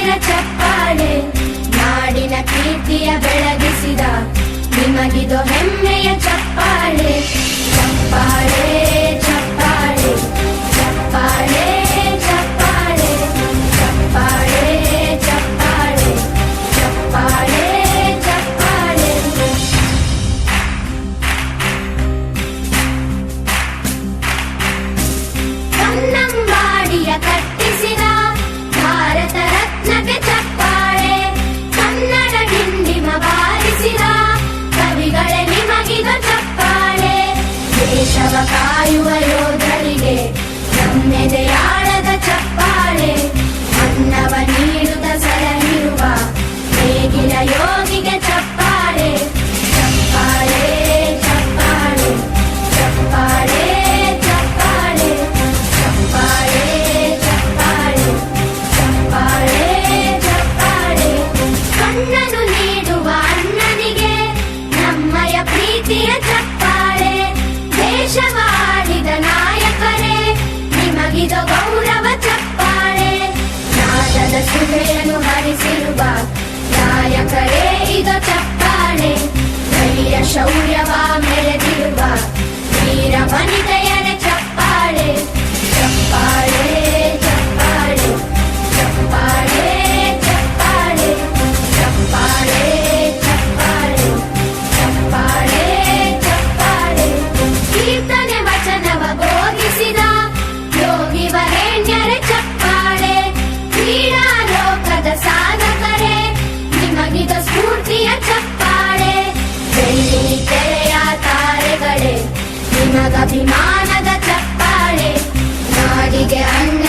ಸಾವಿರ ಚಪ್ಪಾಳೆ, ನಾಡಿನ ಕೀರ್ತಿಯ ಬೆಳಗಿಸಿದ ನಿಮಗಿದು ಹೆಮ್ಮೆಯ ಚಪ್ಪಾಳೆ. ಚಪ್ಪಾಳೆ ಚಪ್ಪಾಳೆ ಚಪ್ಪಾಳೆ ಚಪ್ಪಾಳೆ ಚಪ್ಪಾಳೆ ಚಪ್ಪಾಳೆ ಚಪ್ಪಾಳೆ ಚಪ್ಪಾಳೆ. ಕನ್ನಂಬಾಡಿಯ ಕಟ್ಟಿಸಿದ ಭಾರತ ರತ್ನಕ್ಕೆ ಚಪ್ಪಾಳೆ, ಕನ್ನಡ ಡಿಂಡಿಮ ಬಾರಿಸಿದ ಕವಿಗಳೇ ನಿಮಗಿದು ಚಪ್ಪಾಳೆ. ದೇಶವ ಕಾಯುವ ಯೋಧರಿಗೆ ನಮ್ಮೆದೆಯಾಳದ ಚಪ್ಪಾಳೆ, ಅನ್ನವ ನೀಡುತ್ತ ಸಲಹಿರುವ ನೇಗಿಲ ಯೋಗಿಗೆ ಚಪ್ಪಾಳೆ. ಚಪ್ಪಾಳೆ ಚಪ್ಪಾಳೆ ಚಪ್ಪಾಳೆ ಚಪ್ಪಾಳೆ ಚಪ್ಪಾಳೆ ಚಪ್ಪಾಳೆ ಚಪ್ಪಾಳೆ ಚಪ್ಪಾಳೆ. ಕಣ್ಣನು ನೀಡುವ ಅಣ್ಣನಿಗೆ ನಮ್ಮಯ ಪ್ರೀತಿಯ ಚಪ್ಪಾಳೆ, ದೇಶವಾಡಿದ ನಾಯಕರೇ ನಿಮಗಿದು ಗೌರವ ಚಪ್ಪಾಳೆ. ನಾದದ ಸುಧೆಯನ್ನು ಹರಿಸಿರುವ ನಾಯಕರೇ ಇದು ಚಪ್ಪಾಳೆ, ಧೈರ್ಯ ಶೌರ್ಯವ ಮೆರೆದಿರುವ ವೀರ ವನಿತೆಯರ ಚಪ್ಪಾಳೆ. ಚಪ್ಪಾಳೆ ಚಪ್ಪಾಳೆ ಚಪ್ಪಾಳೆ ಚಪ್ಪಾಳೆ ಚಪ್ಪಾಳೆ ಚಪ್ಪಾಳೆ ಚಪ್ಪಾಳೆ ಚಪ್ಪಾಳೆ. ಕೀರ್ತನೆ ವಚನವ ಬೋಧಿಸಿದ ಯೋಗಿ ವರೇಣ್ಯರ ಚಪ್ಪಾಳೆ, ಕ್ರೀಡಾ ಲೋಕದ ಸಾಧಕರೇ ನಿಮಗಿದು ಸ್ಫೂರ್ತಿಯ ಚಪ್ಪಾಳೆ. ಬೆಳ್ಳಿ ತೆರೆಯ ತಾರೆಗಳೇ ನಿಮಗಭಿಮಾನದ ಚಪ್ಪಾಳೆ, ನಾಡಿಗೆ ಅನ್ನ